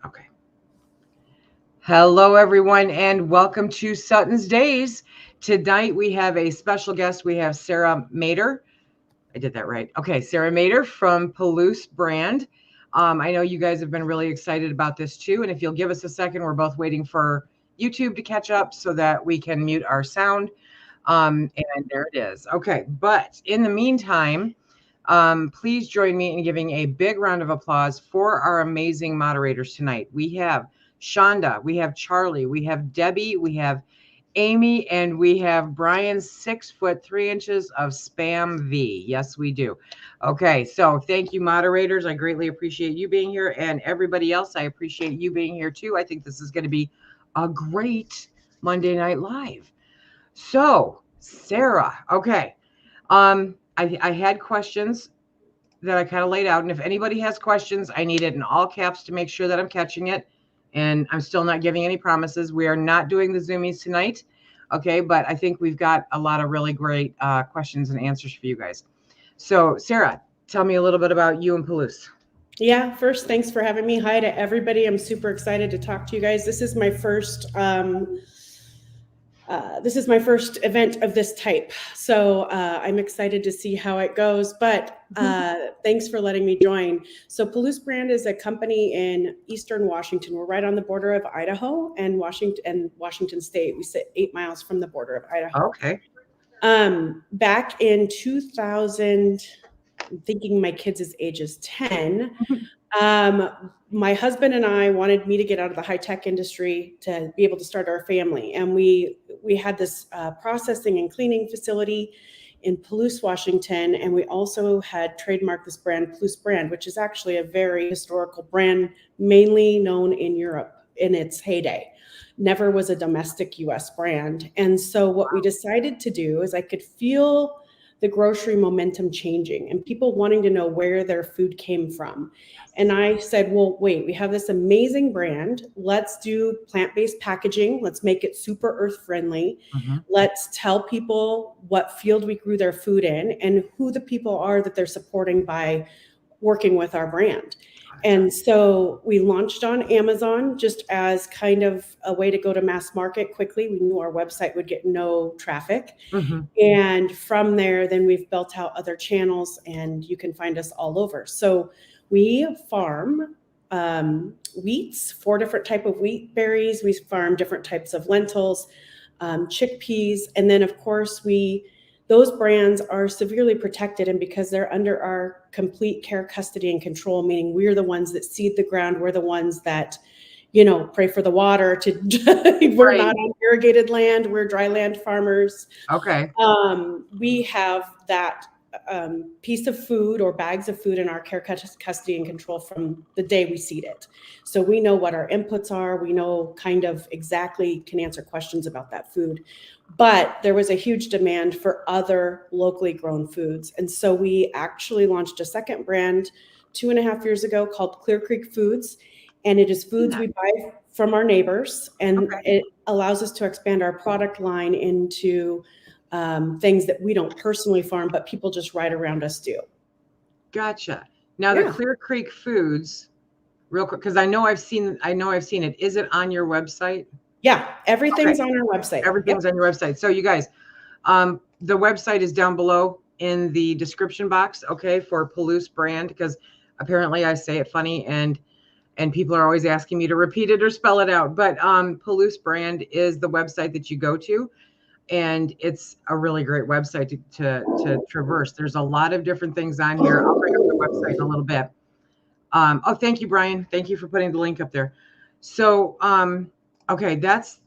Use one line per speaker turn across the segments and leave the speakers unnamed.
Okay. Hello, everyone, and welcome to SuttonsDaze. Tonight we have a special guest. We have Sara Mader. I did that right. Okay, Sara Mader from Palouse Brand. I know you guys have been really excited about this too. And if you'll give us a second, we're both waiting for YouTube to catch up so that we can mute our sound. And there it is. Okay, but in the meantime, please join me in giving a big round of applause for our amazing moderators tonight. We have Shonda, we have Charlie, we have Debbie, we have Amy, and we have Brian, 6'3" of Spam V. Yes, we do. Okay, so thank you, moderators. I greatly appreciate you being here, and everybody else, I appreciate you being here too. I think this is going to be a great Monday Night Live. So, Sara, okay. I had questions that I kind of laid out. And if anybody has questions, I need it in all caps to make sure that I'm catching it. And I'm still not giving any promises. We are not doing the Zoomies tonight. Okay. But I think we've got a lot of really great questions and answers for you guys. So, Sara, tell me a little bit about you and Palouse.
Yeah, first, thanks for having me. Hi to everybody. I'm super excited to talk to you guys. This is my first event of this type. So I'm excited to see how it goes, but thanks for letting me join. So Palouse Brand is a company in Eastern Washington. We're right on the border of Idaho and Washington State. We sit 8 miles from the border of Idaho.
Okay.
Back in 2000, I'm thinking my kids' age is 10. My husband and I wanted me to get out of the high-tech industry to be able to start our family. And we had this processing and cleaning facility in Palouse, Washington. And we also had trademarked this brand, Palouse Brand, which is actually a very historical brand, mainly known in Europe in its heyday. Never was a domestic US brand. And so what we decided to do is I could feel the grocery momentum changing and people wanting to know where their food came from. And I said, well, wait, we have this amazing brand. Let's do plant-based packaging. Let's make it super earth-friendly. Let's tell people what field we grew their food in and who the people are that they're supporting by working with our brand. And so we launched on Amazon just as kind of a way to go to mass market quickly. We knew our website would get no traffic. And from there, then we've built out other channels and you can find us all over. So we farm wheats, 4 different types of wheat berries. We farm different types of lentils, chickpeas. And then of course those brands are severely protected, and because they're under our complete care, custody, and control, meaning we're the ones that seed the ground, we're the ones that, pray for the water we're not on irrigated land, we're dry land farmers.
Okay.
We have that piece of food or bags of food in our care, custody, and control from the day we seed it. So we know what our inputs are. We know kind of exactly can answer questions about that food. But there was a huge demand for other locally grown foods. And so we actually launched a second brand 2.5 years ago called Clear Creek Foods. And it is foods we buy from our neighbors. And it allows us to expand our product line into things that we don't personally farm, but people just right around us do.
Gotcha. Now the Clear Creek Foods, real quick, because I know I've seen it. Is it on your website?
Yeah, everything's on our website.
Everything's on your website. So you guys, the website is down below in the description box, okay, for Palouse Brand, because apparently I say it funny and people are always asking me to repeat it or spell it out. But Palouse Brand is the website that you go to. And it's a really great website to traverse. There's a lot of different things on here. I'll bring up the website in a little bit. Oh, thank you, Brian. Thank you for putting the link up there. So, okay, that's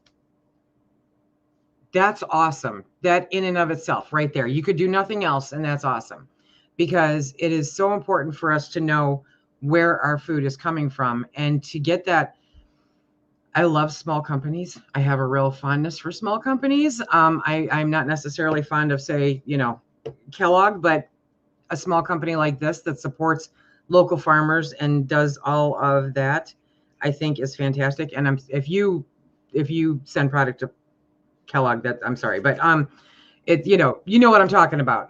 awesome. That in and of itself right there. You could do nothing else, and that's awesome. Because it is so important for us to know where our food is coming from and to get that. I love small companies. I have a real fondness for small companies. I'm not necessarily fond of, say, Kellogg, but a small company like this that supports local farmers and does all of that, I think is fantastic. And if you send product to Kellogg, I'm sorry, but you know what I'm talking about.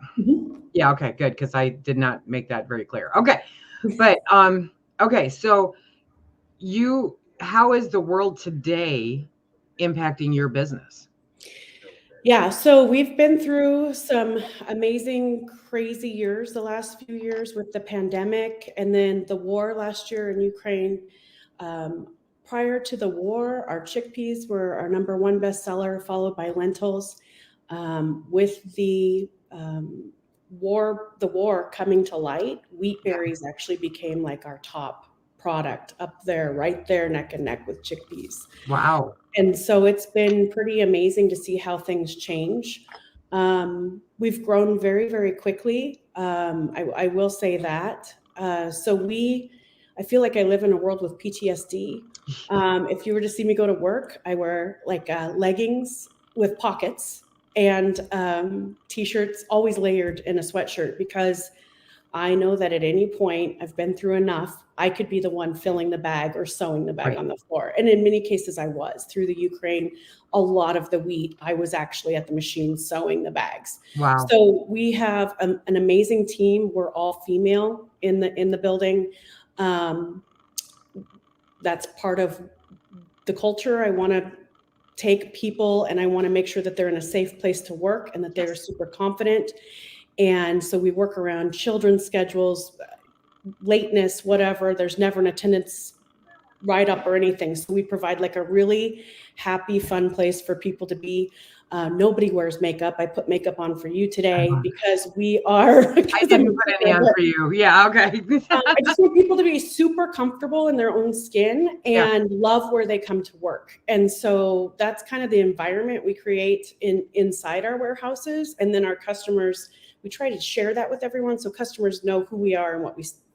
Yeah, okay, good, because I did not make that very clear. Okay, but okay, so how is the world today impacting your business?
Yeah, so we've been through some amazing, crazy years the last few years with the pandemic and then the war last year in Ukraine. Prior to the war, our chickpeas were our #1 bestseller, followed by lentils. With the war coming to light, wheat berries actually became like our top product up there, right there, neck and neck with chickpeas.
Wow.
And so it's been pretty amazing to see how things change. We've grown very, very quickly. I will say that. I feel like I live in a world with PTSD. If you were to see me go to work, I wear like leggings with pockets and t-shirts, always layered in a sweatshirt, because I know that at any point I've been through enough, I could be the one filling the bag or sewing the bag on the floor. And in many cases I was. Through the Ukraine, a lot of the wheat, I was actually at the machine sewing the bags.
Wow.
So we have an amazing team. We're all female in the building. That's part of the culture. I want to take people and I want to make sure that they're in a safe place to work and that they're super confident. And so we work around children's schedules, lateness, whatever. There's never an attendance write-up or anything. So we provide like a really happy, fun place for people to be. Nobody wears makeup. I put makeup on for you today because we are.
I didn't put any on for you. Yeah, okay.
I just want people to be super comfortable in their own skin and love where they come to work. And so that's kind of the environment we create inside our warehouses. And then our customers, we try to share that with everyone so customers know who we are and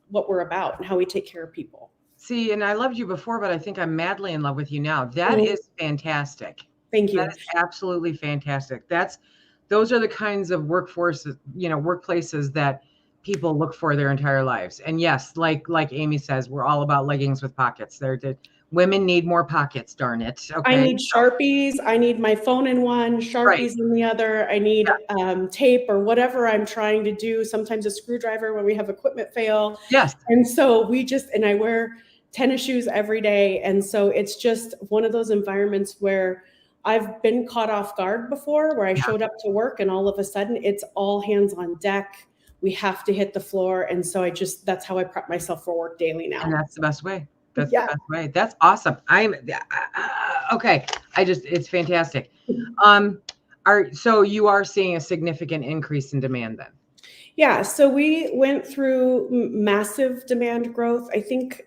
what we're about and how we take care of people.
See, and I loved you before, but I think I'm madly in love with you now. That is fantastic.
Thank you.
That is absolutely fantastic. Those are the kinds of workforces, workplaces that people look for their entire lives. And yes, like Amy says, we're all about leggings with pockets. Women need more pockets, darn it. Okay.
I need Sharpies. I need my phone in one, Sharpies in the other. I need tape or whatever I'm trying to do. Sometimes a screwdriver when we have equipment fail.
Yes.
And so and I wear tennis shoes every day. And so it's just one of those environments where I've been caught off guard before, where I showed up to work and all of a sudden it's all hands on deck. We have to hit the floor. And so that's how I prep myself for work daily now.
And that's the best way. That's the best way. That's awesome. Okay. It's fantastic. So you are seeing a significant increase in demand then?
Yeah. So we went through massive demand growth. I think,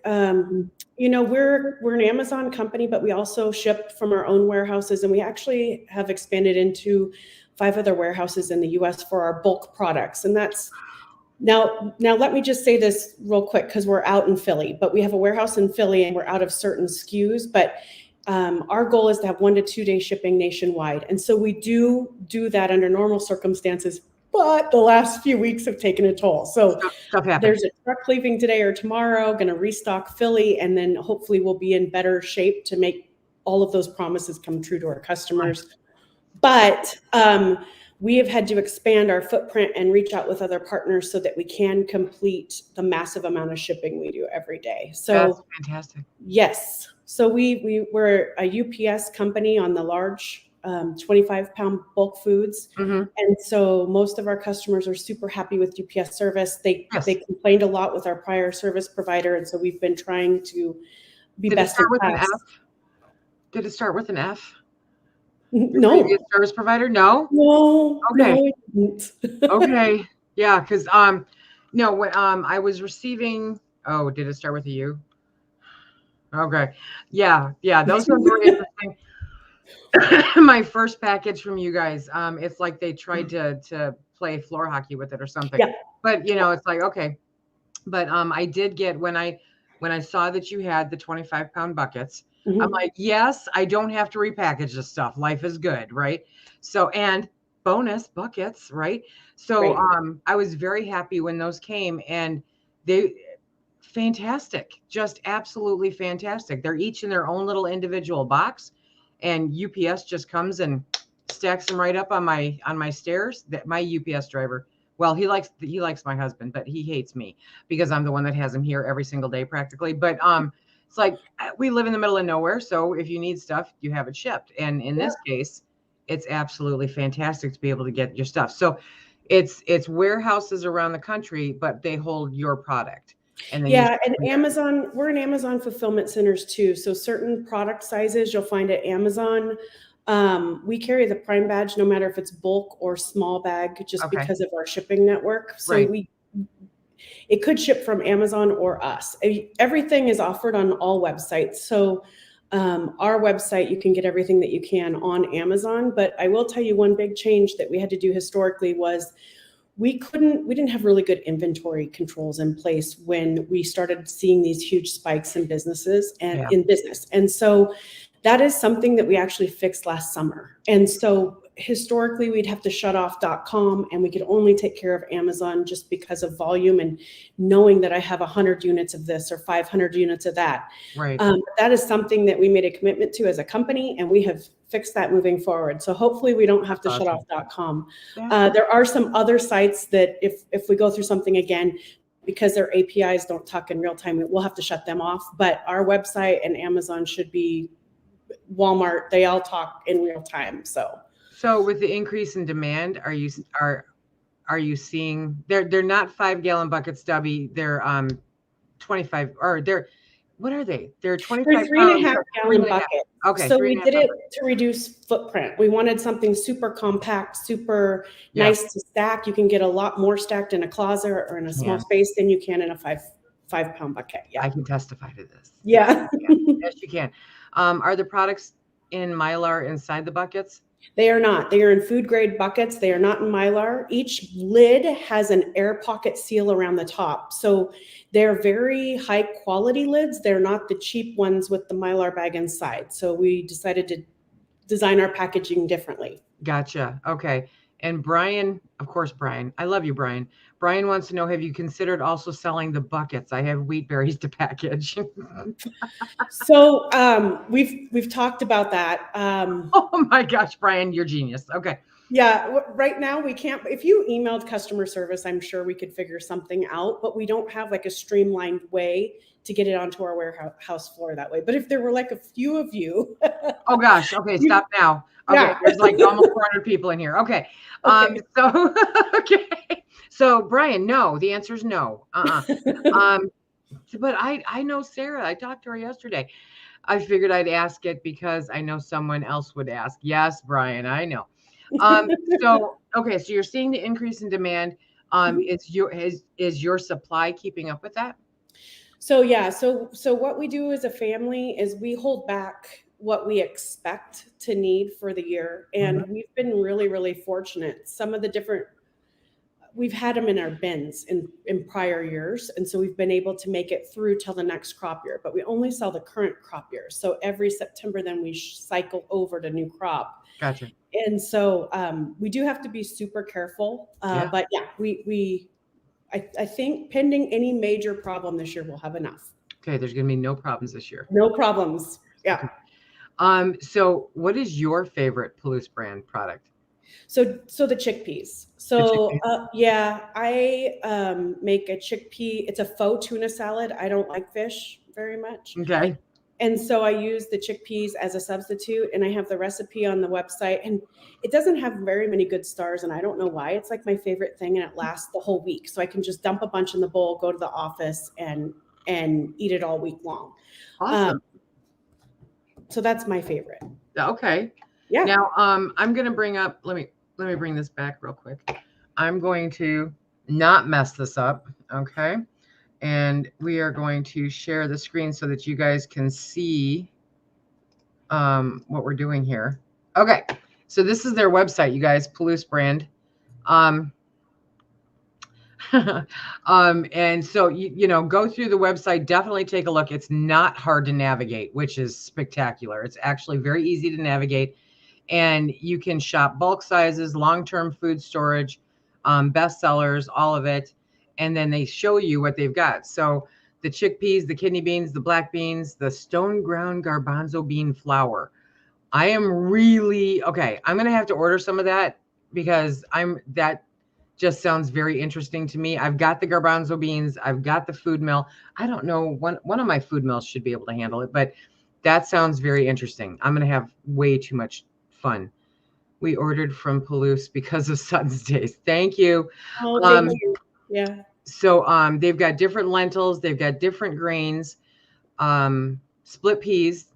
we're an Amazon company, but we also ship from our own warehouses, and we actually have expanded into 5 other warehouses in the US for our bulk products. And that's now let me just say this real quick, because we're out in Philly, but we have a warehouse in Philly and we're out of certain SKUs, but our goal is to have 1 to 2 day shipping nationwide. And so we do that under normal circumstances, but the last few weeks have taken a toll. So there's a truck leaving today or tomorrow, going to restock Philly, and then hopefully we'll be in better shape to make all of those promises come true to our customers. But we have had to expand our footprint and reach out with other partners so that we can complete the massive amount of shipping we do every day. So
that's fantastic.
Yes. So we're a UPS company on the large 25-pound bulk foods. Mm-hmm. And so most of our customers are super happy with UPS service. They complained a lot with our prior service provider. And so we've been trying to be best in class.
Did it start with an F?
No.
Previous service provider? No. Okay.
No, it didn't.
Okay. Yeah. Cause, no, when, I was receiving, did it start with a U? Okay. Yeah. Yeah. Those ones were interesting. My first package from you guys, it's like they tried to play floor hockey with it or something. Yeah. But it's like, okay. But I did get when I saw that you had the 25-pound buckets, mm-hmm. I'm like, yes, I don't have to repackage this stuff. Life is good, right? So, and bonus buckets, right? So I was very happy when those came, and fantastic, just absolutely fantastic. They're each in their own little individual box. And UPS just comes and stacks them right up on my stairs. That my UPS driver, well, he likes my husband, but he hates me because I'm the one that has him here every single day practically. But It's like we live in the middle of nowhere, so if you need stuff, you have it shipped. And in this case, it's absolutely fantastic to be able to get your stuff. So it's warehouses around the country, but they hold your product. And then
and Amazon, we're in Amazon fulfillment centers too. So certain product sizes you'll find at Amazon. We carry the Prime badge no matter if it's bulk or small bag, just because of our shipping network. So it could ship from Amazon or us. Everything is offered on all websites. So our website, you can get everything that you can on Amazon. But I will tell you one big change that we had to do historically was we didn't have really good inventory controls in place when we started seeing these huge spikes in businesses and in business. And so that is something that we actually fixed last summer. And so historically we'd have to shut off .com, and we could only take care of Amazon just because of volume and knowing that I have 100 units of this or 500 units of that.
Right.
That is something that we made a commitment to as a company, and we have fixed that moving forward. So hopefully we don't have to shut off .com. There are some other sites that if we go through something again, because their APIs don't talk in real time, we'll have to shut them off. But our website and Amazon should be Walmart. They all talk in real time.
So with the increase in demand, are you seeing they're not 5-gallon buckets, Stubby? They're 25, or what are they? They're 25
They're 3.5-gallon bucket.
Okay.
So we did it to reduce footprint. We wanted something super compact, super nice to stack. You can get a lot more stacked in a closet or in a small space than you can in a 5-pound bucket.
I can testify to this.
Yes,
you can. Are the products in Mylar inside the buckets?
They are not. They are in food grade buckets. They are not in Mylar. Each lid has an air pocket seal around the top. So they're very high quality lids. They're not the cheap ones with the Mylar bag inside. So we decided to design our packaging differently.
Gotcha. Okay. And Brian, of course, Brian, I love you, Brian. Brian wants to know, have you considered also selling the buckets? I have wheat berries to package.
So we've talked about that.
Oh my gosh, Brian, you're genius. Okay.
Yeah, right now we can't. If you emailed customer service, I'm sure we could figure something out, but we don't have like a streamlined way to get it onto our warehouse floor that way. But if there were like a few of you.
Oh gosh. Okay. Stop now. Okay. There's like almost 400 people in here. Okay. So, okay. So Brian, no, the answer is no. But I know Sarah, I talked to her yesterday. I figured I'd ask it because I know someone else would ask. Yes, Brian, I know. So you're seeing the increase in demand. Is your supply keeping up with that?
So yeah, so what we do as a family is we hold back what we expect to need for the year. And we've been really, really fortunate. Some of the we've had them in our bins in prior years. And so we've been able to make it through till the next crop year, but we only sell the current crop year. So every September, then we cycle over to new crop.
Gotcha.
And so we do have to be super careful. But yeah, I think pending any major problem this year, we'll have enough.
Okay. There's going to be no problems this year.
No problems. Yeah.
So what is your favorite Palouse brand product?
So the chickpeas. I make a chickpea. It's a faux tuna salad. I don't like fish very much.
Okay.
And so I use the chickpeas as a substitute, and I have the recipe on the website, and it doesn't have very many good stars, and I don't know why. It's like my favorite thing, and it lasts the whole week. So I can just dump a bunch in the bowl, go to the office, and eat it all week long.
Awesome.
So that's my favorite.
Okay.
Yeah.
Now, I'm going to bring up, let me bring this back real quick. I'm going to not mess this up. Okay. And we are going to share the screen so that you guys can see what we're doing here. Okay. So this is their website, you guys, Palouse Brand. And so, go through the website, definitely take a look. It's not hard to navigate, which is spectacular. It's actually very easy to navigate, and you can shop bulk sizes, long-term food storage, bestsellers, all of it. And then they show you what they've got. So the chickpeas, the kidney beans, the black beans, the stone ground garbanzo bean flour. I am really, I'm going to have to order some of that because just sounds very interesting to me. I've got the garbanzo beans. I've got the food mill. I don't know, one of my food mills should be able to handle it, but that sounds very interesting. I'm going to have way too much fun. We ordered from Palouse because of SuttonsDaze. Thank you.
Oh, thank you. Yeah.
So they've got different lentils. They've got different grains, split peas,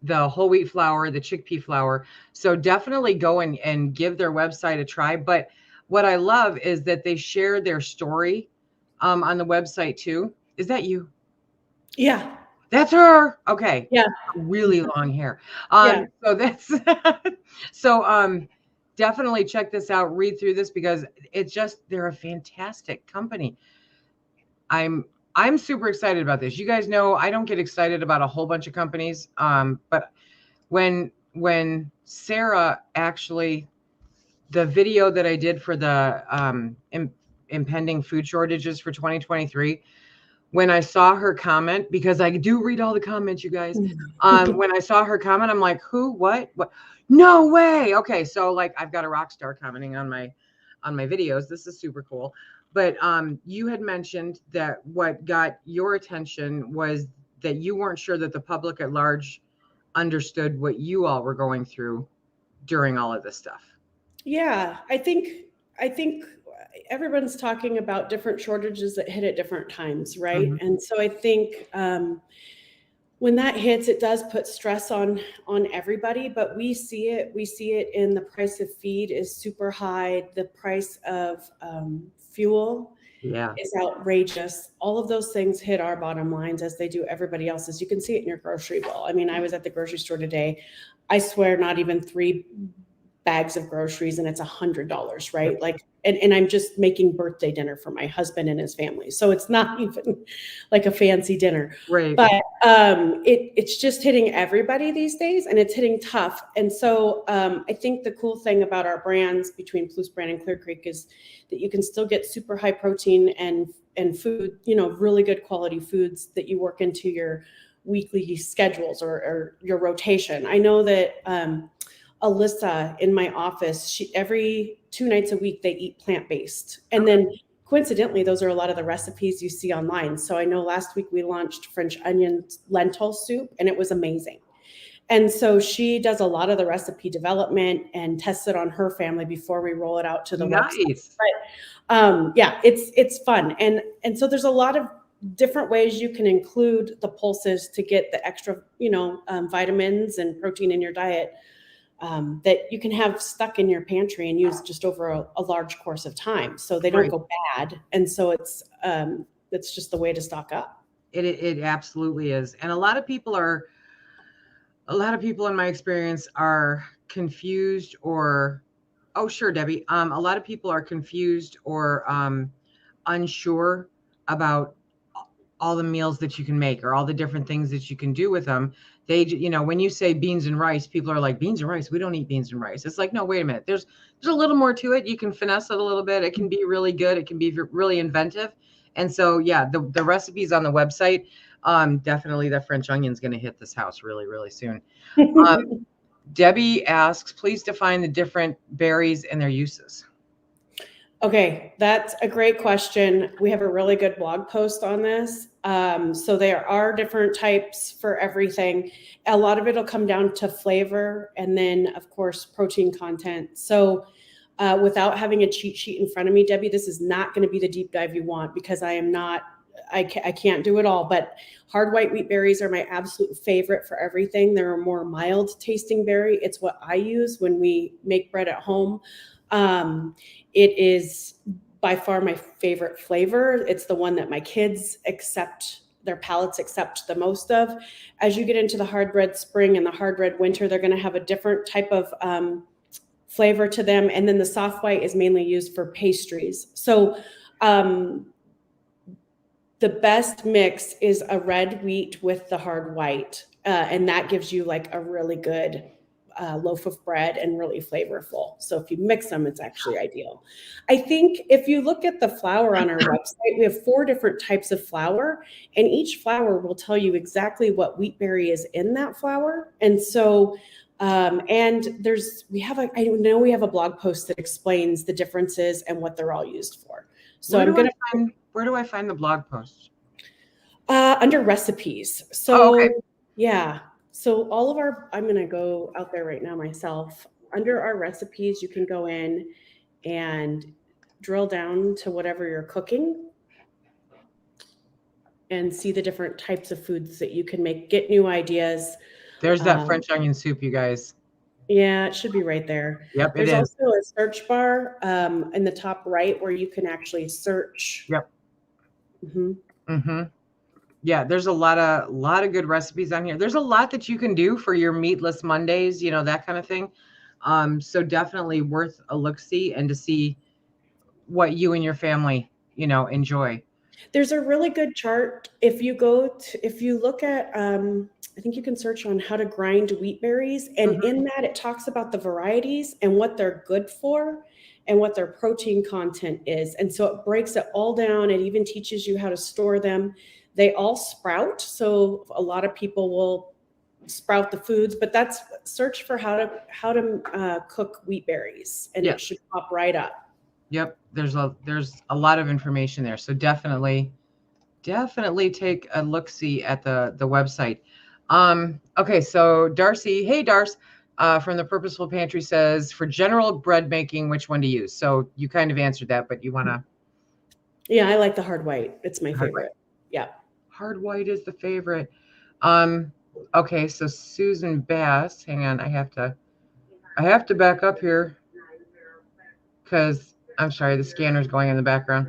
the whole wheat flour, the chickpea flour. So definitely go and give their website a try. But what I love is that they share their story on the website too. Is that you?
Yeah.
That's her. Okay.
Yeah.
Really long hair.
Yeah.
So that's so definitely check this out, read through this, because they're a fantastic company. I'm super excited about this. You guys know I don't get excited about a whole bunch of companies. But when Sara actually, the video that I did for the impending food shortages for 2023, when I saw her comment, because I do read all the comments, you guys, when I saw her comment, I'm like, who, what? No way. Okay. So like, I've got a rock star commenting on my videos. This is super cool. But you had mentioned that what got your attention was that you weren't sure that the public at large understood what you all were going through during all of this stuff.
Yeah, I think everyone's talking about different shortages that hit at different times, right?
Mhm.
And so I think when that hits, it does put stress on everybody, but we see it in the price of feed is super high. The price of fuel is outrageous. All of those things hit our bottom lines as they do everybody else's. You can see it in your grocery bill. I mean, I was at the grocery store today. I swear not even 3 bags of groceries and it's $100, right? Like, and I'm just making birthday dinner for my husband and his family. So it's not even like a fancy dinner,
Right.
But it's just hitting everybody these days and it's hitting tough. And so I think the cool thing about our brands between Palouse Brand and Clear Creek is that you can still get super high protein and food, really good quality foods that you work into your weekly schedules or your rotation. I know that Alyssa in my office, every 2 nights a week, they eat plant-based. And then coincidentally, those are a lot of the recipes you see online. So I know last week we launched French onion lentil soup and it was amazing. And so she does a lot of the recipe development and tests it on her family before we roll it out to the website. But yeah, it's fun. And so there's a lot of different ways you can include the pulses to get the extra, vitamins and protein in your diet. That you can have stuck in your pantry and use just over a large course of time, so they don't go bad. And so it's just the way to stock up.
It absolutely is. And a lot of people in my experience are confused or, oh sure, Debbie. A lot of people are confused or unsure about all the meals that you can make or all the different things that you can do with them. They, when you say beans and rice, people are like, beans and rice, we don't eat beans and rice. It's like, no, wait a minute. There's a little more to it. You can finesse it a little bit. It can be really good. It can be really inventive. And so, yeah, the recipes on the website, definitely the French onion is going to hit this house really, really soon. Debbie asks, please define the different berries and their uses.
Okay, that's a great question. We have a really good blog post on this. So there are different types for everything. A lot of it will come down to flavor and then, of course, protein content. So without having a cheat sheet in front of me, Debbie, this is not going to be the deep dive you want because I can't do it all. But hard white wheat berries are my absolute favorite for everything. They're a more mild tasting berry. It's what I use when we make bread at home. It is by far my favorite flavor. It's the one that my kids their palates accept the most of. As you get into the hard red spring and the hard red winter, they're going to have a different type of flavor to them. And then the soft white is mainly used for pastries. So the best mix is a red wheat with the hard white. And that gives you like a really good loaf of bread and really flavorful. So if you mix them, it's actually ideal. I think if you look at the flour on our website, we have 4 different types of flour, and each flour will tell you exactly what wheat berry is in that flour. And so And I know we have a blog post that explains the differences and what they're all used for. So
where do I find the blog post?
Under recipes. So
okay.
Yeah. So I'm going to go out there right now myself. Under our recipes, you can go in and drill down to whatever you're cooking and see the different types of foods that you can make, get new ideas.
There's that French onion soup, you guys.
Yeah, it should be right there.
Yep,
There's also a search bar in the top right where you can actually search.
Yep. Yeah, there's a lot of good recipes on here. There's a lot that you can do for your meatless Mondays, that kind of thing. So definitely worth a look-see and to see what you and your family, enjoy.
There's a really good chart. If you look at, I think you can search on how to grind wheat berries. And in that, it talks about the varieties and what they're good for and what their protein content is. And so it breaks it all down. It even teaches you how to store them. They all sprout. So a lot of people will sprout the foods, but search for how to cook wheat berries, and it should pop right up.
Yep. There's a lot of information there. So definitely take a look-see at the website. Okay. So Darcy, hey Darcy, from the Purposeful Pantry says, for general bread making, which one to use? So you kind of answered that, but you want to.
Yeah, I like the hard white. It's my favorite.
White.
Yeah.
Hard white is the favorite. Okay. So Susan Bass, hang on. I have to back up here because I'm sorry, the scanner's going in the background.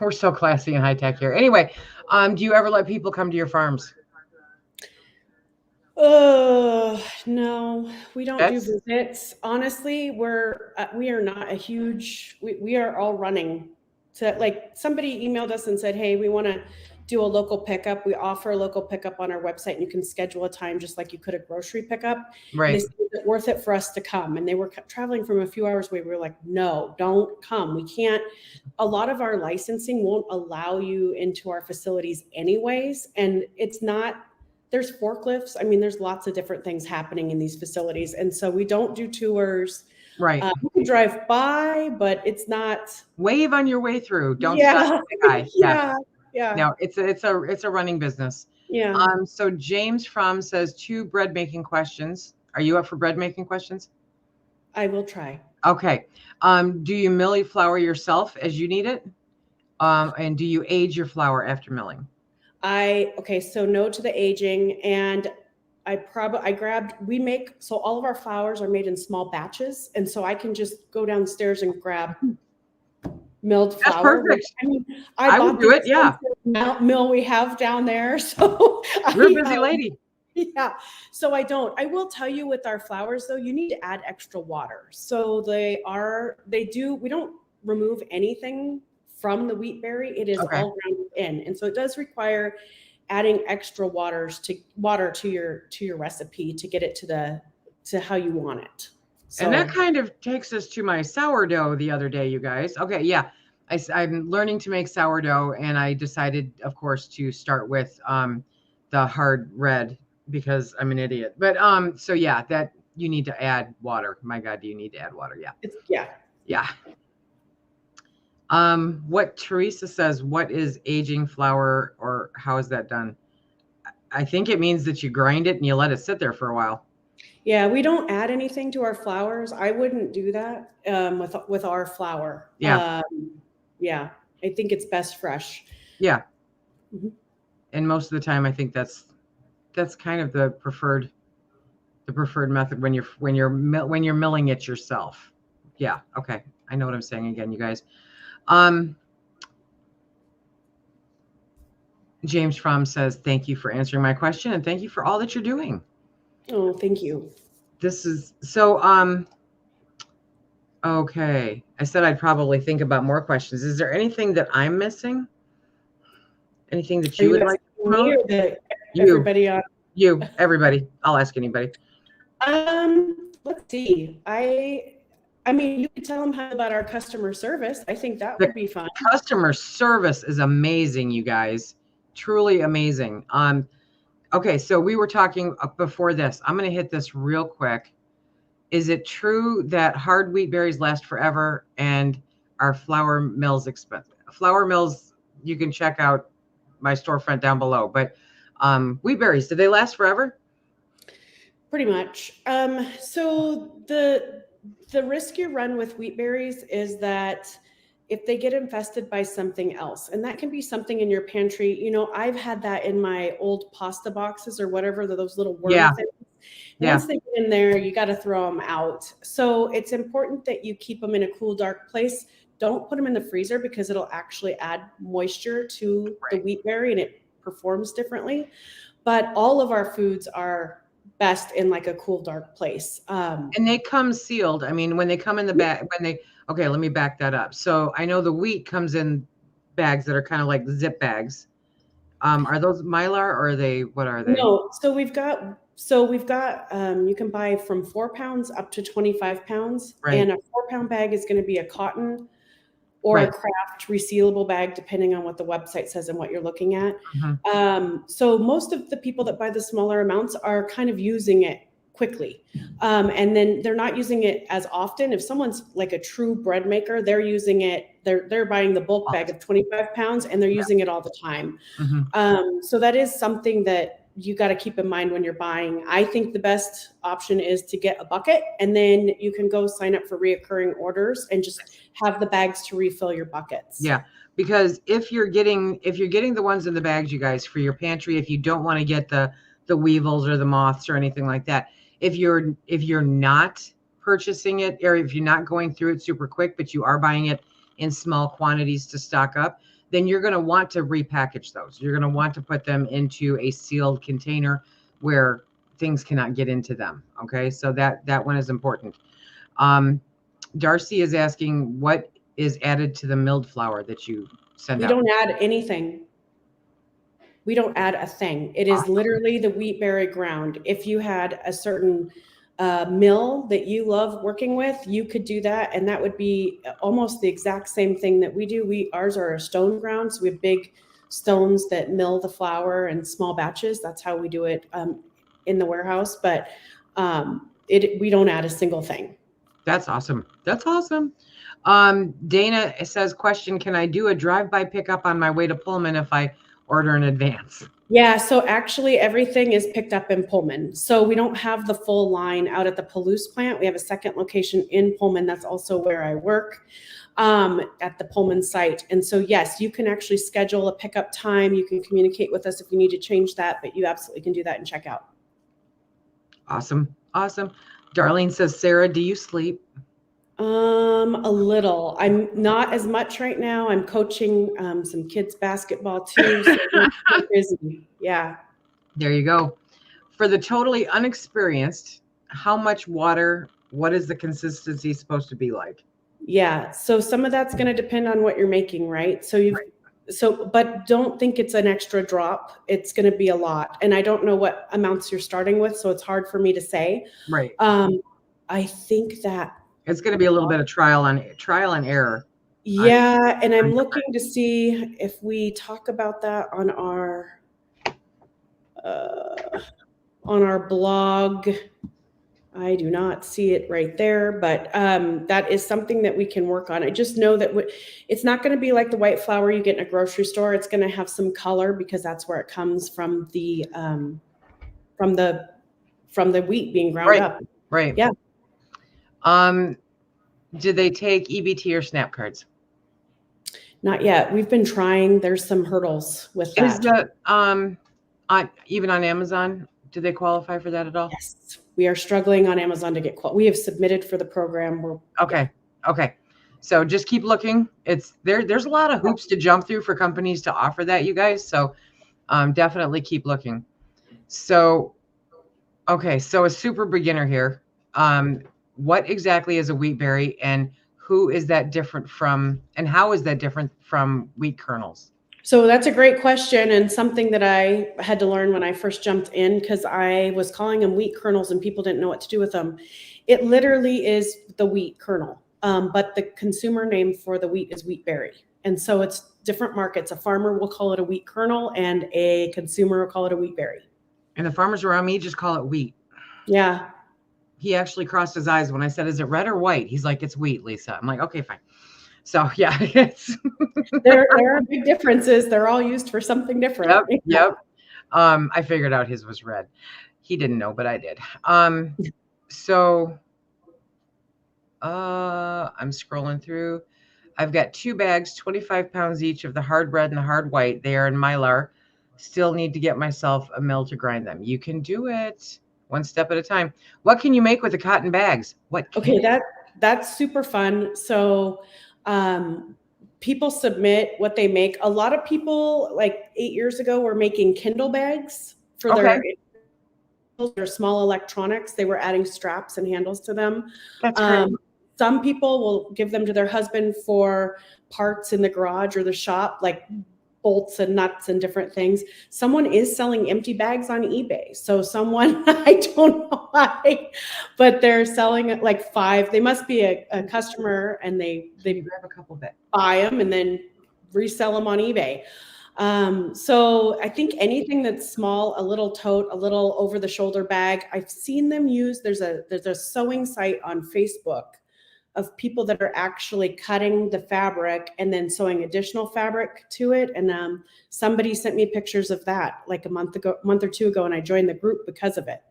We're so classy and high tech here. Anyway, do you ever let people come to your farms?
No, we don't do visits. Honestly, we are not a huge, we are all running to, like, somebody emailed us and said, hey, we want to do a local pickup. We offer a local pickup on our website, and you can schedule a time just like you could a grocery pickup.
Right.
Is it worth it for us to come? And they were traveling from a few hours away. We were like, no, don't come. We can't. A lot of our licensing won't allow you into our facilities anyways. And there's forklifts. I mean, there's lots of different things happening in these facilities. And so we don't do tours.
Right.
We can drive by, but it's not.
Wave on your way through. Don't stop the guy.
Yeah.
No, it's a running business.
Yeah.
So James says 2 bread making questions. Are you up for bread making questions?
I will try.
Okay. Do you mill flour yourself as you need it? And do you age your flour after milling?
So no to the aging. And so all of our flours are made in small batches. And so I can just go downstairs and grab milled flour.
That's perfect.
I mean,
I would do it. Yeah.
Mill we have down there. So
you're a busy lady.
Yeah. So I will tell you, with our flours though, you need to add extra water. So we don't remove anything from the wheat berry. It is all ground in. And so it does require adding extra water to your recipe to get it to how you want it. So,
and that kind of takes us to my sourdough the other day, you guys. Okay. Yeah. I'm learning to make sourdough, and I decided, of course, to start with the hard red because I'm an idiot. But so yeah, that you need to add water. My God, do you need to add water? Yeah. Yeah. What Teresa says, what is aging flour, or how is that done? I think it means that you grind it and you let it sit there for a while.
Yeah, we don't add anything to our flours. I wouldn't do that with our flour.
Yeah.
Yeah, I think it's best fresh.
Yeah. Mm-hmm. And most of the time, I think that's kind of the preferred method when you're milling it yourself. Yeah. Okay. I know what I'm saying again, you guys. James Fromm says, thank you for answering my question, and thank you for all that you're doing.
Oh, thank you.
This is so, okay. I said I'd probably think about more questions. Is there anything that I'm missing? Anything that you would like to promote?
Everybody on?
You, everybody. I'll ask anybody.
Let's see. I mean, you could tell them about our customer service. I think that would be fun. Customer
service is amazing, you guys. Truly amazing. Okay, so we were talking before this. I'm going to hit this real quick. Is it true that hard wheat berries last forever and are flour mills expensive? Flour mills, you can check out my storefront down below. But wheat berries, do they last forever?
Pretty much. So the risk you run with wheat berries is that if they get infested by something else, and that can be something in your pantry. You know, I've had that in my old pasta boxes or whatever, those little worm
Yeah.
things.
Yeah.
Once they get in there, you got to throw them out. So it's important that you keep them in a cool, dark place. Don't put them in the freezer because it'll actually add moisture to the wheat berry and it performs differently. But all of our foods are best in like a cool, dark place.
And they come sealed. I mean, when they come in the bag, okay, let me back that up. So I know the wheat comes in bags that are kind of like zip bags. Are those Mylar or what are they?
No, so we've got you can buy from 4 pounds up to 25 pounds.
Right.
And a 4-pound bag is going to be a cotton or a craft resealable bag, depending on what the website says and what you're looking at. So most of the people that buy the smaller amounts are kind of using it quickly. And then they're not using it as often. If someone's like a true bread maker, they're using it, they're buying the bulk bag of 25 pounds and they're using it all the time. So that is something that you got to keep in mind when you're buying. I think the best option is to get a bucket and then you can go sign up for reoccurring orders and just have the bags to refill your buckets.
Yeah. Because if you're getting the ones in the bags, you guys, for your pantry, if you don't want to get the weevils or the moths or anything like that, if you're not purchasing it or if you're not going through it super quick, but you are buying it in small quantities to stock up, then you're going to want to repackage those. You're going to want to put them into a sealed container where things cannot get into them. Okay, so that one is important. Darcy is asking, what is added to the milled flour that you send out?
We don't add anything. We don't add a thing. It is literally the wheat berry ground. If you had a certain mill that you love working with, you could do that. And that would be almost the exact same thing that we do. Ours are a stone ground. So we have big stones that mill the flour in small batches. That's how we do it in the warehouse. But we don't add a single thing.
That's awesome. That's awesome. Dana says, question, can I do a drive-by pickup on my way to Pullman if I order in advance?
Yeah, so actually everything is picked up in Pullman. So we don't have the full line out at the Palouse plant. We have a second location in Pullman. That's also where I work at the Pullman site. And so, yes, you can actually schedule a pickup time. You can communicate with us if you need to change that, but you absolutely can do that and check out.
Awesome. Awesome. Darlene says, Sarah, do you sleep?
A little. I'm not as much right now. I'm coaching some kids basketball too. So I'm busy. Yeah.
There you go. For the totally unexperienced, how much water, what is the consistency supposed to be like?
Yeah. So some of that's going to depend on what you're making, right? But don't think it's an extra drop. It's going to be a lot. And I don't know what amounts you're starting with, so it's hard for me to say.
Right.
I think that
it's going to be a little bit of trial and error.
Yeah, and I'm looking to see if we talk about that on our blog. I do not see it right there, but that is something that we can work on. I just know that it's not going to be like the white flour you get in a grocery store. It's going to have some color because that's where it comes from the wheat being ground up.
Right.
Yeah.
Do they take EBT or SNAP cards?
Not yet. We've been trying. There's some hurdles with that.
Is that even on Amazon? Do they qualify for that at all?
Yes, we are struggling on Amazon to get we have submitted for the program.
Okay. So just keep looking. It's there's a lot of hoops to jump through for companies to offer that, you guys. So definitely keep looking. So, okay. So a super beginner here. What exactly is a wheat berry and who is that different from, and how is that different from wheat kernels?
So that's a great question and something that I had to learn when I first jumped in because I was calling them wheat kernels and people didn't know what to do with them. It literally is the wheat kernel, but the consumer name for the wheat is wheat berry. And so it's different markets. A farmer will call it a wheat kernel and a consumer will call it a wheat berry.
And the farmers around me just call it wheat.
Yeah.
He actually crossed his eyes when I said, "Is it red or white?" He's like, "It's wheat, Lisa." I'm like, "Okay, fine." So yeah, it's
There are big differences. They're all used for something different.
yep. I figured out his was red. He didn't know, but I did. So I'm scrolling through. I've got 2 bags, 25 pounds each of the hard red and the hard white. They are in Mylar. Still need to get myself a mill to grind them. You can do it one step at a time. What can you make with the cotton bags?
Okay, that's super fun. So people submit what they make. A lot of people, like 8 years ago, were making Kindle bags for their small electronics. They were adding straps and handles to them.
That's great.
Some people will give them to their husband for parts in the garage or the shop, like bolts and nuts and different things. Someone is selling empty bags on eBay. So someone, I don't know why, but they're selling like 5. They must be a customer, and they
grab a couple bit,
buy them and then resell them on eBay. So I think anything that's small, a little tote, a little over the shoulder bag, I've seen them use. There's a sewing site on Facebook of people that are actually cutting the fabric and then sewing additional fabric to it. And somebody sent me pictures of that like a month or 2 ago, and I joined the group because of it.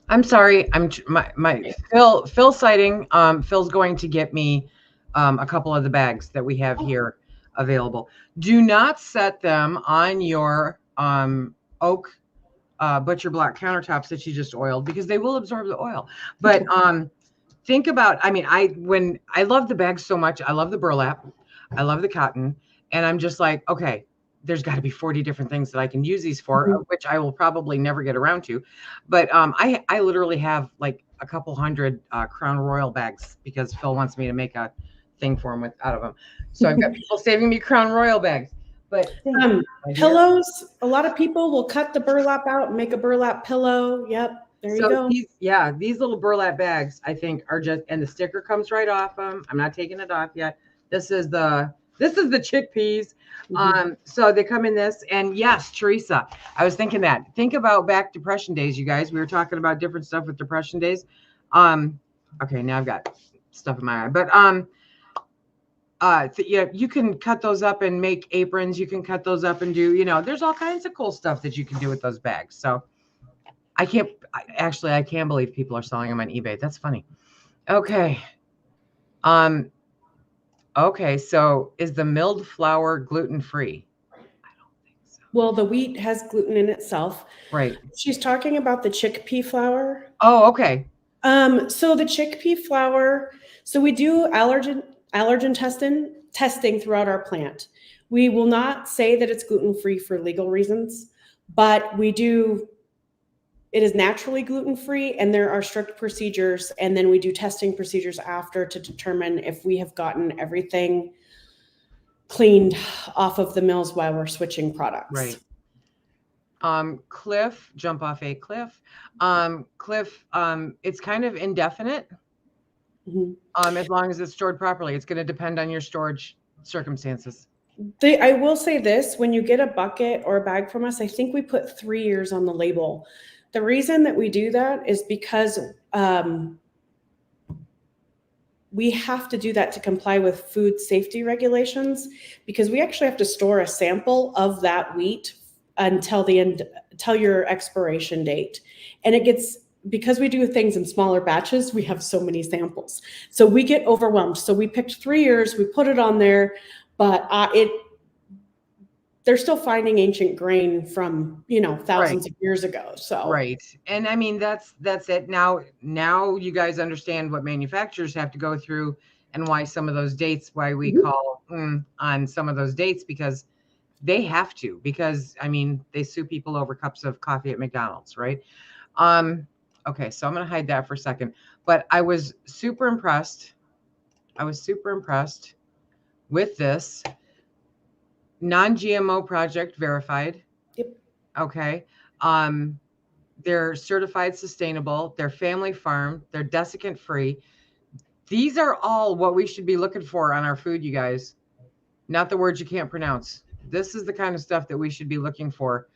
I'm sorry. My Phil sighting. Phil's going to get me a couple of the bags that we have here available. Do not set them on your oak butcher block countertops that you just oiled, because they will absorb the oil. But think about, I mean, I love the bags so much. I love the burlap. I love the cotton. And I'm just like, okay, there's got to be 40 different things that I can use these for, which I will probably never get around to. But I literally have like a couple hundred Crown Royal bags, because Phil wants me to make a thing for him out of them. So I've got people saving me Crown Royal bags. But
pillows, a lot of people will cut the burlap out and make a burlap pillow. Yep. There you go.
These little burlap bags, I think, are just, and the sticker comes right off them. I'm not taking it off yet. This is the chickpeas. So they come in this. And yes, Teresa, I was thinking that. Think about back Depression days, you guys. We were talking about different stuff with Depression days. Okay, now I've got stuff in my eye. But you can cut those up and make aprons. You can cut those up and do, there's all kinds of cool stuff that you can do with those bags. So I can't believe people are selling them on eBay. That's funny. Okay. Okay. So is the milled flour gluten-free? I don't think so.
Well, the wheat has gluten in itself.
Right.
She's talking about the chickpea flour.
Oh, okay.
So the chickpea flour, so we do allergen testing throughout our plant. We will not say that it's gluten-free for legal reasons, but it is naturally gluten-free, and there are strict procedures. And then we do testing procedures after to determine if we have gotten everything cleaned off of the mills while we're switching products.
Right. Cliff, jump off a cliff. Cliff, it's kind of indefinite. As long as it's stored properly. It's going to depend on your storage circumstances.
I will say this, when you get a bucket or a bag from us, I think we put 3 years on the label. The reason that we do that is because we have to do that to comply with food safety regulations, because we actually have to store a sample of that wheat until your expiration date. And because we do things in smaller batches, we have so many samples. So we get overwhelmed. So we picked 3 years, we put it on there, but they're still finding ancient grain from, thousands of years ago. So
right. And I mean, that's it. Now you guys understand what manufacturers have to go through, and why some of those dates, why we call on some of those dates, because they have to, because I mean, they sue people over cups of coffee at McDonald's, right? Okay, so I'm going to hide that for a second, but I was super impressed. With this non-GMO project verified.
Yep.
Okay. They're certified sustainable. They're family farm. They're desiccant free. These are all what we should be looking for on our food, you guys. Not the words you can't pronounce. This is the kind of stuff that we should be looking for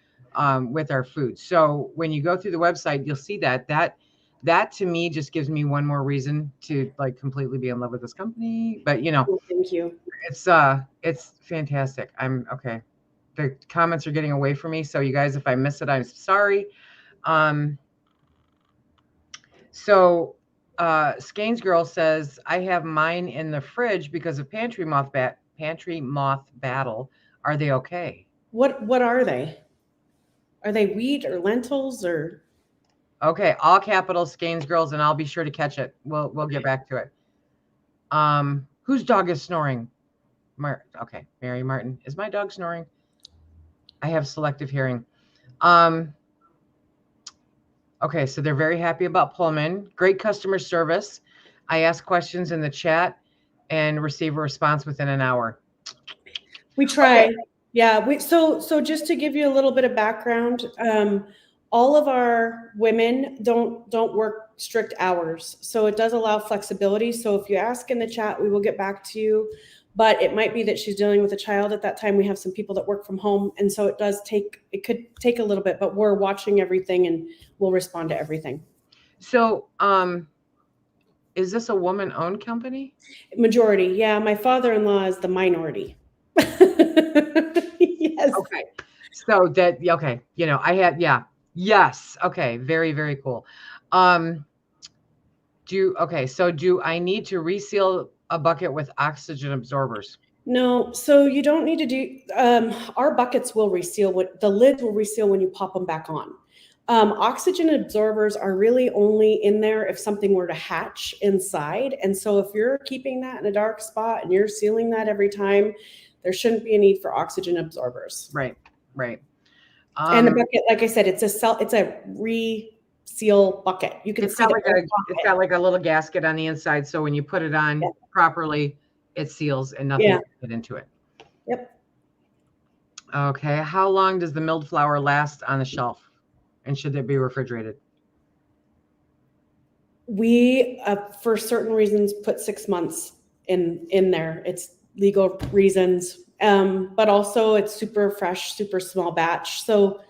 with our food. So when you go through the website, you'll see that to me just gives me one more reason to like completely be in love with this company. But
Thank you.
it's fantastic. I'm okay. The comments are getting away from me. So you guys, if I miss it, I'm sorry. So Skane's girl says, I have mine in the fridge because of pantry moth battle. Are they okay?
What are they? Are they wheat or lentils or?
Okay, all capitals, Skane's girls, and I'll be sure to catch it. We'll get back to it. Whose dog is snoring? Okay, Mary Martin. Is my dog snoring? I have selective hearing. Okay, so they're very happy about Pullman. Great customer service. I ask questions in the chat and receive a response within an hour.
We try. Okay. Yeah. So just to give you a little bit of background, all of our women don't work strict hours. So it does allow flexibility. So if you ask in the chat, we will get back to you. But it might be that she's dealing with a child at that time. We have some people that work from home. And so it could take a little bit, but we're watching everything and we'll respond to everything.
So is this a woman-owned company?
Majority. Yeah. My father-in-law is the minority. Yes.
Okay. So that, okay. Yes. Okay. Very, very cool. So do I need to reseal a bucket with oxygen absorbers?
No, so you don't need to do, our buckets will reseal, the lids will reseal when you pop them back on. Oxygen absorbers are really only in there if something were to hatch inside. And so if you're keeping that in a dark spot and you're sealing that every time, there shouldn't be a need for oxygen absorbers.
Right.
And the bucket, like I said, it's a reseal bucket. You can see
it's got like a little gasket on the inside. So when you put it on properly, it seals and nothing can get into it.
Yep.
Okay. How long does the milled flour last on the shelf? And should it be refrigerated?
We, for certain reasons, put 6 months in there. It's legal reasons, but also it's super fresh, super small batch. So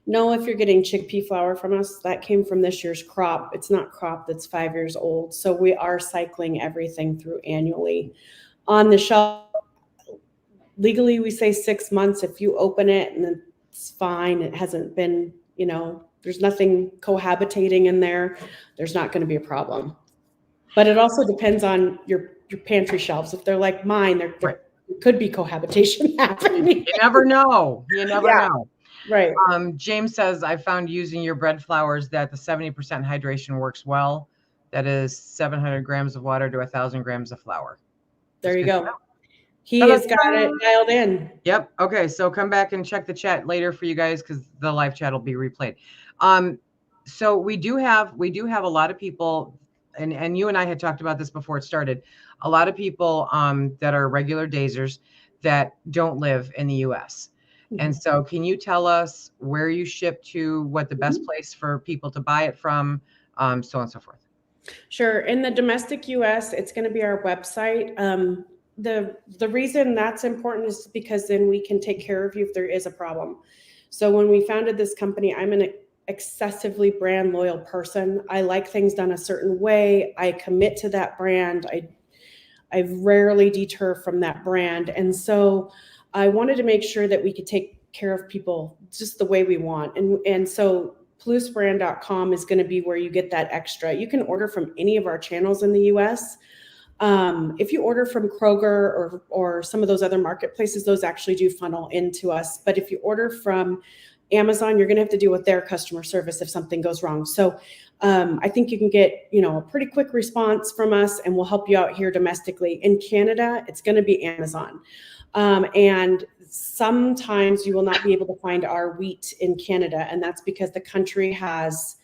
know if you're getting chickpea flour from us, that came from this year's crop. It's not crop that's 5 years old. So we are cycling everything through annually. On the shelf, legally we say 6 months. If you open it and it's fine, it hasn't been, there's nothing cohabitating in there, there's not going to be a problem. But it also depends on your pantry shelves. If they're like mine, there could be cohabitation happening.
You never know. Know.
Right.
James says, I found using your bread flours that the 70% hydration works well. That is 700 grams of water to 1,000 grams of flour.
There you go. He has got it dialed in.
Yep. Okay. So come back and check the chat later for you guys because the live chat will be replayed. So we do have a lot of people, and you and I had talked about this before it started. A lot of people that are regular dazers that don't live in the U.S. Mm-hmm. And so can you tell us where you ship to, what the best place for people to buy it from, so on and so forth?
Sure. In the domestic U.S., it's going to be our website. The reason that's important is because then we can take care of you if there is a problem. So when we founded this company, I'm an excessively brand loyal person. I like things done a certain way. I commit to that brand. I rarely deter from that brand. And so I wanted to make sure that we could take care of people just the way we want. And so PalouseBrand.com is going to be where you get that extra. You can order from any of our channels in the US. If you order from Kroger or some of those other marketplaces, those actually do funnel into us. But if you order from Amazon, you're going to have to deal with their customer service if something goes wrong. So I think you can get, a pretty quick response from us, and we'll help you out here domestically. In Canada, it's going to be Amazon. And sometimes you will not be able to find our wheat in Canada, and that's because the country has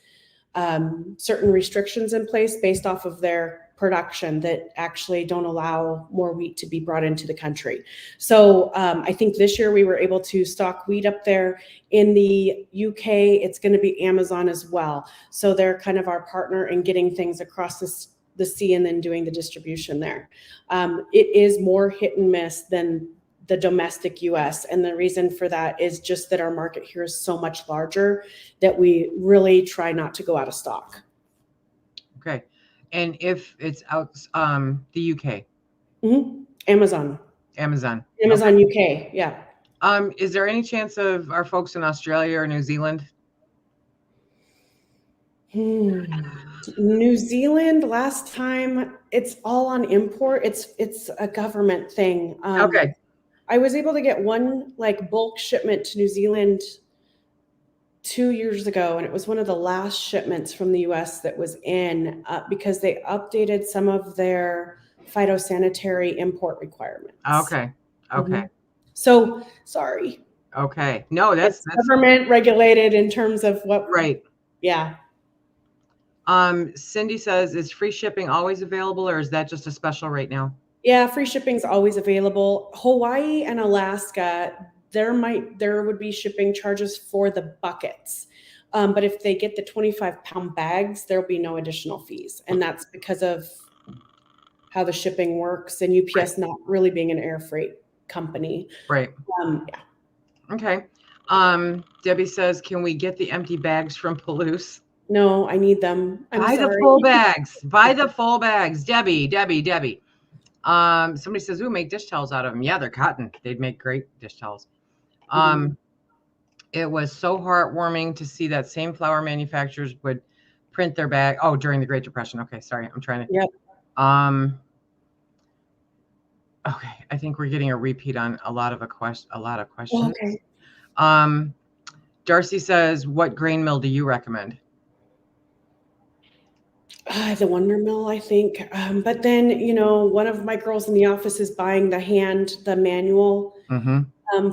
certain restrictions in place based off of their production that actually don't allow more wheat to be brought into the country. So I think this year we were able to stock wheat up there. In the UK, it's going to be Amazon as well. So they're kind of our partner in getting things across the sea and then doing the distribution there. It is more hit and miss than the domestic US. And the reason for that is just that our market here is so much larger that we really try not to go out of stock.
Okay. And if it's out the UK?
Amazon.
Amazon.
Amazon UK, yeah.
Is there any chance of our folks in Australia or New Zealand?
New Zealand, last time, it's all on import. It's a government thing.
Okay.
I was able to get one like bulk shipment to New Zealand 2 years ago, and it was one of the last shipments from the US that was in because they updated some of their phytosanitary import requirements.
Okay.
So sorry.
Okay. No, that's
government regulated in terms of what.
Right.
Yeah.
Cindy says, is free shipping always available, or is that just a special right now?
Yeah, free shipping is always available. Hawaii and Alaska, there would be shipping charges for the buckets. But if they get the 25-pound bags, there'll be no additional fees. And that's because of how the shipping works and UPS not really being an air freight company.
Right.
Yeah.
Okay. Debbie says, can we get the empty bags from Palouse?
No, I need them.
Buy the full bags. Buy the full bags. Debbie. Somebody says, ooh, make dish towels out of them. Yeah, they're cotton. They'd make great dish towels. It was so heartwarming to see that same flour manufacturers would print their bag. Oh, during the Great Depression. Okay, sorry. I'm trying to.
Yep.
Okay, I think we're getting a repeat on a lot of questions.
Okay.
Darcy says, what grain mill do you recommend?
The Wonder Mill, I think. But then, one of my girls in the office is buying the manual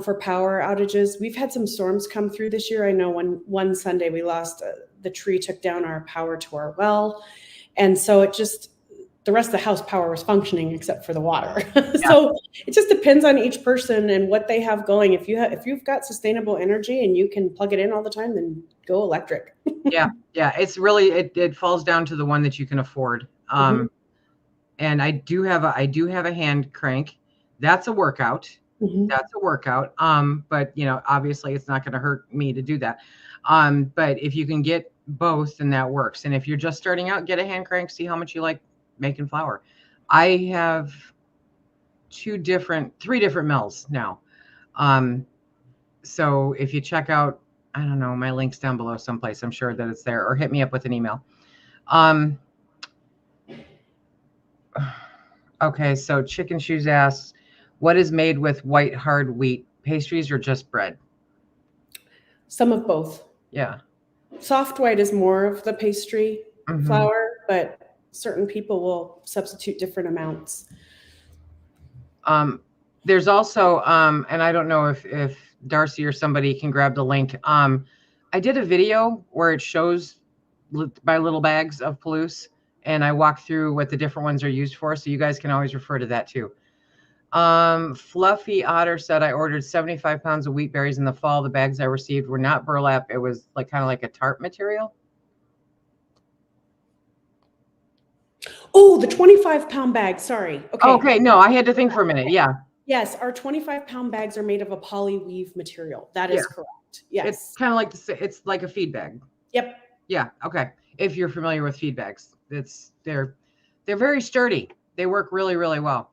for power outages. We've had some storms come through this year. I know one Sunday we lost, the tree took down our power to our well. And so the rest of the house power was functioning except for the water. Yeah. So it just depends on each person and what they have going. If you've got sustainable energy and you can plug it in all the time, then go electric.
Yeah. It's really, it falls down to the one that you can afford. And I do have a hand crank. That's a workout. That's a workout. But obviously it's not going to hurt me to do that. But if you can get both, then that works. And if you're just starting out, get a hand crank, see how much you like making flour. I have three different mills now. So if you check out, I don't know, my link's down below someplace, I'm sure that it's there, or hit me up with an email. Okay, so Chicken Shoes asks, what is made with white hard wheat, pastries or just bread?
Some of both.
Yeah.
Soft white is more of the pastry flour, but certain people will substitute different amounts.
There's also, and I don't know if Darcy or somebody can grab the link. I did a video where it shows by little bags of Palouse, and I walk through what the different ones are used for. So you guys can always refer to that too. Fluffy Otter said, I ordered 75 pounds of wheat berries in the fall. The bags I received were not burlap. It was kind of like a tarp material.
Oh, the 25-pound bag. Sorry.
Okay. No, I had to think for a minute. Yeah.
Yes. Our 25-pound bags are made of a poly weave material. That is correct. Yes.
It's kind of like it's like a feed bag.
Yep.
Yeah. Okay. If you're familiar with feed bags, they're very sturdy. They work really, really well.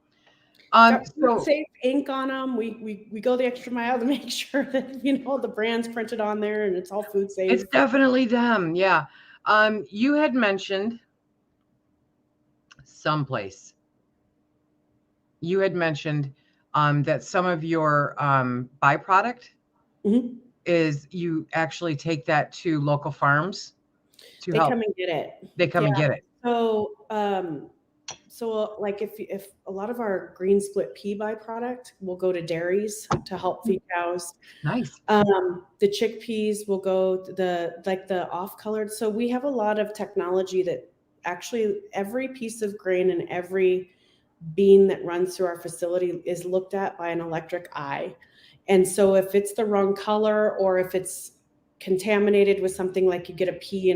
So safe ink on them. We go the extra mile to make sure that the brand's printed on there and it's all food safe.
It's definitely them. Yeah. You had mentioned someplace. You had mentioned that some of your byproduct is you actually take that to local farms to help.
They come and get it.
They come and get it.
So like if a lot of our green split pea byproduct will go to dairies to help feed cows.
Nice.
The chickpeas will go the off colored. So we have a lot of technology that actually every piece of grain and every bean that runs through our facility is looked at by an electric eye. And so if it's the wrong color or if it's contaminated with something like you get a pea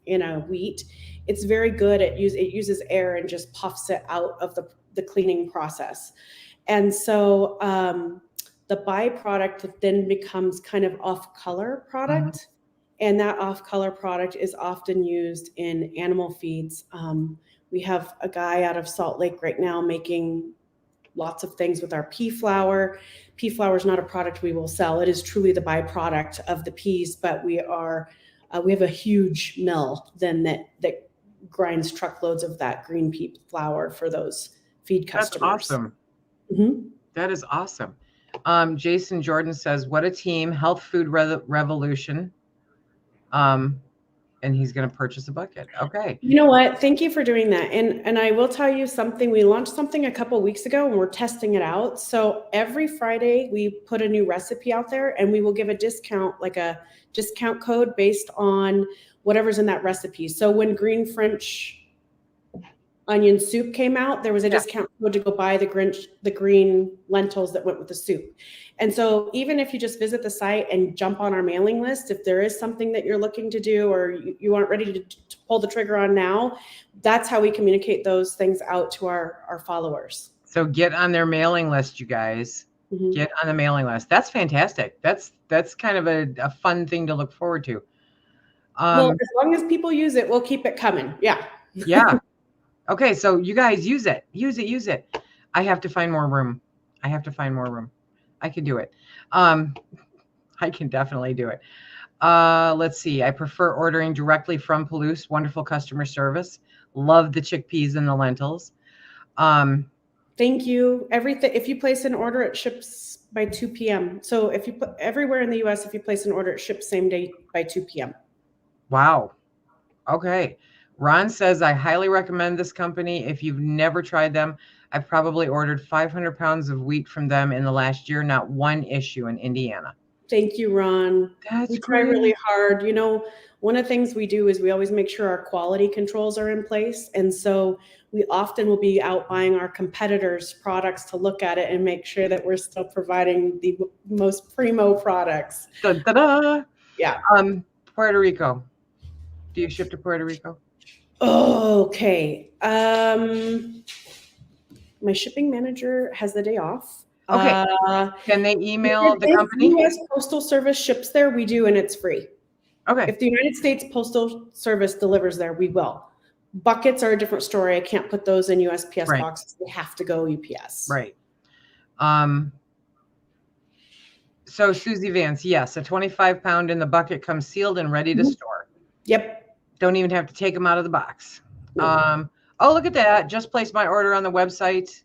in a wheat, it's very good at it uses air and just puffs it out of the cleaning process. And so the byproduct then becomes kind of off-color product. And that off-color product is often used in animal feeds. We have a guy out of Salt Lake right now making lots of things with our pea flour. Pea flour is not a product we will sell. It is truly the byproduct of the peas, but we have a huge mill then that grinds truckloads of that green pea flour for those feed customers.
That's awesome.
Mm-hmm.
That is awesome. Jason Jordan says, what a team, health food revolution. And he's going to purchase a bucket. Okay.
You know what? Thank you for doing that. And I will tell you something. We launched something a couple of weeks ago and we're testing it out. So every Friday we put a new recipe out there and we will give a discount, like a discount code based on whatever's in that recipe. So when green French onion soup came out, there was a discount code to go buy the green lentils that went with the soup. And so even if you just visit the site and jump on our mailing list, if there is something that you're looking to do or you aren't ready to pull the trigger on now, that's how we communicate those things out to our followers.
So get on their mailing list, you guys. Mm-hmm. Get on the mailing list. That's fantastic. That's kind of a fun thing to look forward to.
Well, as long as people use it, we'll keep it coming. Yeah.
Yeah. Okay, so you guys use it. Use it. I have to find more room. I can do it. I can definitely do it. Let's see. I prefer ordering directly from Palouse. Wonderful customer service. Love the chickpeas and the lentils.
Thank you. Everything. If you place an order, it ships by 2 p.m. So if you put everywhere in the U.S., if you place an order, it ships same day by 2 p.m.
Wow. Okay. Ron says, I highly recommend this company. If you've never tried them, I've probably ordered 500 pounds of wheat from them in the last year. Not one issue in Indiana.
Thank you, Ron.
That's
we try really hard. You know, one of the things we do is we always make sure our quality controls are in place. And so we often will be out buying our competitors' products to look at it and make sure that we're still providing the most primo products.
Da-da-da.
Yeah.
Puerto Rico. Do you ship to Puerto Rico?
Oh, okay. My shipping manager has the day off.
Okay. Can they email the company?
If the U.S. Postal Service ships there, we do, and it's free.
Okay.
If the United States Postal Service delivers there, we will. Buckets are a different story. I can't put those in USPS boxes. They have to go UPS.
Right. So Susie Vance, yes, a 25-pound in the bucket comes sealed and ready to store.
Yep.
Don't even have to take them out of the box. Oh, look at that. Just placed my order on the website.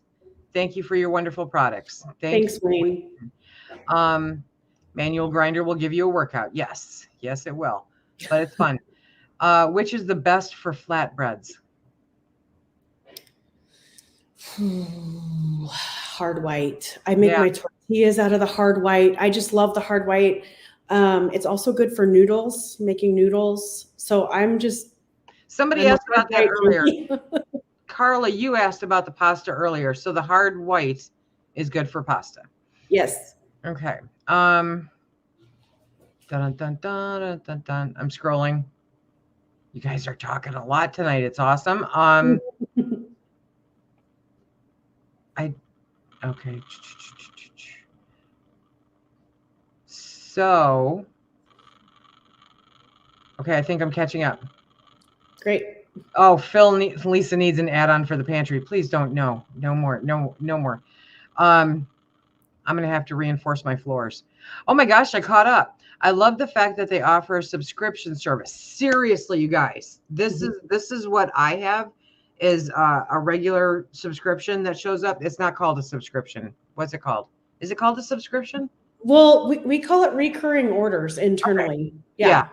Thank you for your wonderful products.
Thanks, Wayne.
Manual grinder will give you a workout. Yes, it will. But it's fun. Which is the best for flatbreads?
Hard white. I make my tortillas out of the hard white. I just love the hard white. It's also good for noodles, making noodles. So
Somebody asked about that earlier. Carla, you asked about the pasta earlier. So the hard white is good for pasta.
Yes.
Okay. Dun, dun, dun, dun, dun, dun. I'm scrolling. You guys are talking a lot tonight. It's awesome. Okay. So, okay, I think I'm catching up.
Great.
Oh, Lisa needs an add-on for the pantry. Please don't. No more. I'm going to have to reinforce my floors. Oh my gosh, I caught up. I love the fact that they offer a subscription service. Seriously, you guys, this is what I have is a regular subscription that shows up. It's not called a subscription. What's it called? Is it called a subscription?
Well, we call it recurring orders internally. Okay.
Yeah.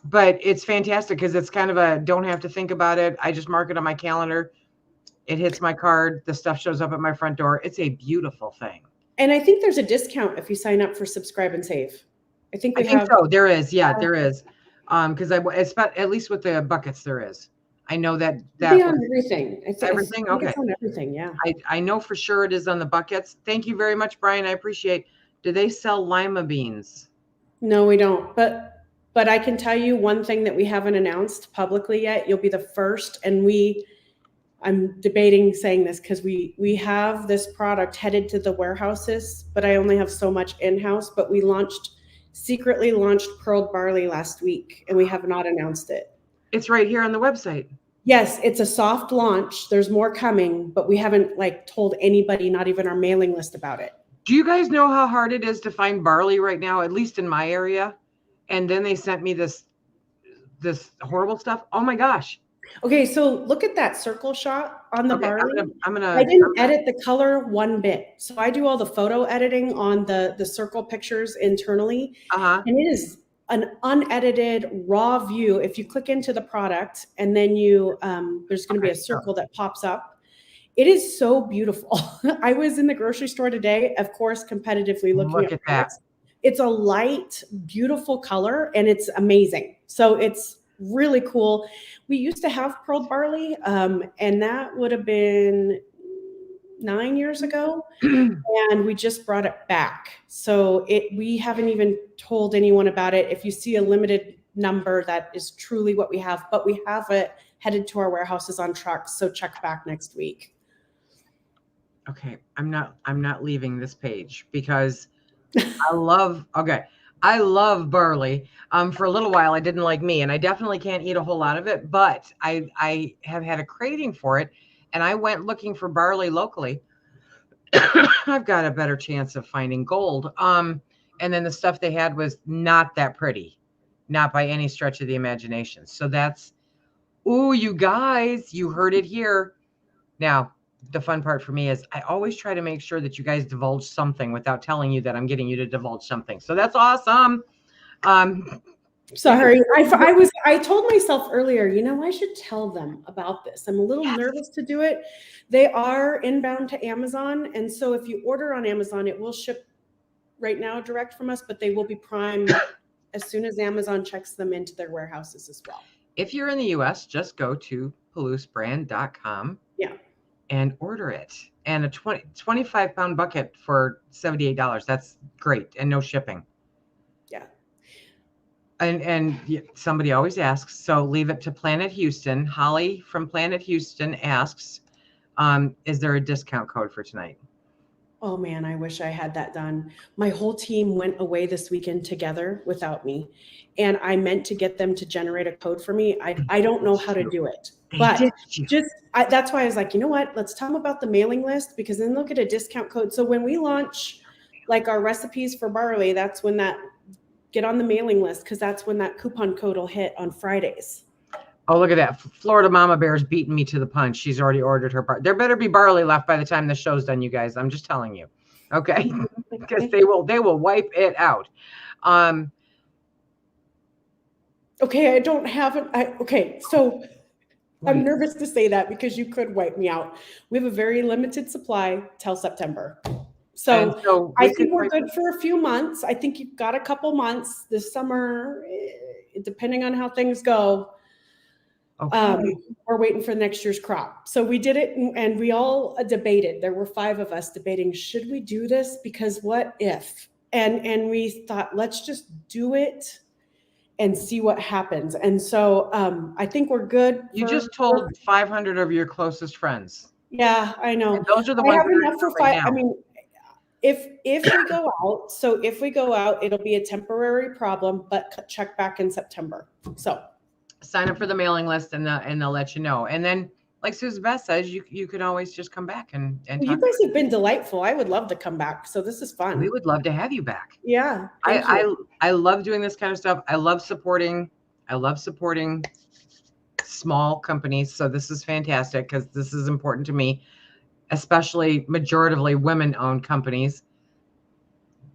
But it's fantastic because it's kind of don't have to think about it. I just mark it on my calendar. It hits my card. The stuff shows up at my front door. It's a beautiful thing.
And I think there's a discount if you sign up for Subscribe and Save. I think
so. There is. Yeah, there is. Because at least with the buckets, there is. I know that
on everything.
Everything. Okay.
It's on everything. Yeah.
I know for sure it is on the buckets. Thank you very much, Brian. I appreciate. Do they sell lima beans?
No, we don't. But I can tell you one thing that we haven't announced publicly yet. You'll be the first, and we I'm debating saying this because we have this product headed to the warehouses, but I only have so much in-house. But we secretly launched pearled barley last week, and we have not announced it.
It's right here on the website.
Yes, it's a soft launch. There's more coming, but we haven't told anybody, not even our mailing list, about it.
Do you guys know how hard it is to find barley right now, at least in my area? And then they sent me this horrible stuff. Oh my gosh.
Okay, so look at that circle shot on the barley.
I
didn't edit the color one bit. So I do all the photo editing on the circle pictures internally. And it is an unedited raw view. If you click into the product and then there's going to be a circle that pops up. It is so beautiful. I was in the grocery store today, of course, competitively looking at products. It's a light, beautiful color, and it's amazing. So it's really cool. We used to have pearled barley, and that would have been 9 years ago, and we just brought it back. So we haven't even told anyone about it. If you see a limited number, that is truly what we have, but we have it headed to our warehouses on trucks. So check back next week.
Okay, I'm not leaving this page because I love barley. For a little while I didn't like me, and I definitely can't eat a whole lot of it, but I have had a craving for it, and I went looking for barley locally. I've got a better chance of finding gold. And then the stuff they had was not that pretty, not by any stretch of the imagination. So that's, ooh, you guys, you heard it here. Now, the fun part for me is I always try to make sure that you guys divulge something without telling you that I'm getting you to divulge something. So that's awesome.
Sorry, I told myself earlier, I should tell them about this. I'm a little nervous to do it. They are inbound to Amazon. And so if you order on Amazon, it will ship right now direct from us, but they will be prime as soon as Amazon checks them into their warehouses as well.
If you're in the US, just go to palousebrand.com.
Yeah.
And order it. And a 25-pound bucket for $78. That's great. And no shipping.
Yeah.
And somebody always asks, so leave it to Planet Houston. Holly from Planet Houston asks, is there a discount code for tonight?
Oh man, I wish I had that done. My whole team went away this weekend together without me. And I meant to get them to generate a code for me. I don't know how to do it. But that's why I was like, you know what? Let's tell them about the mailing list, because then they'll get a discount code. So when we launch our recipes for barley, that's when get on the mailing list, because that's when that coupon code will hit on Fridays.
Oh, look at that. Florida Mama Bear's beating me to the punch. She's already ordered her barley. There better be barley left by the time the show's done, you guys. I'm just telling you. Okay? Because they will wipe it out.
Okay, I don't have it. Okay, so I'm nervous to say that because you could wipe me out. We have a very limited supply till September. So I think we're good for a few months. I think you've got a couple months this summer, depending on how things go. Okay. We're waiting for next year's crop. So we did it, and we all debated. There were 5 of us debating, should we do this? Because what if? And we thought, let's just do it and see what happens. And so I think we're good.
You just told 500 of your closest friends.
Yeah, I know.
And those are the ones.
I have enough for 5. I mean, if we go out, it'll be a temporary problem, but check back in September. So
sign up for the mailing list, and they'll let you know. And then, like Susan Beth says, you can always just come back and talk.
You guys have been delightful. I would love to come back. So this is fun.
We would love to have you back.
Yeah.
I love doing this kind of stuff. I love supporting small companies. So this is fantastic, because this is important to me, especially majoritively women-owned companies.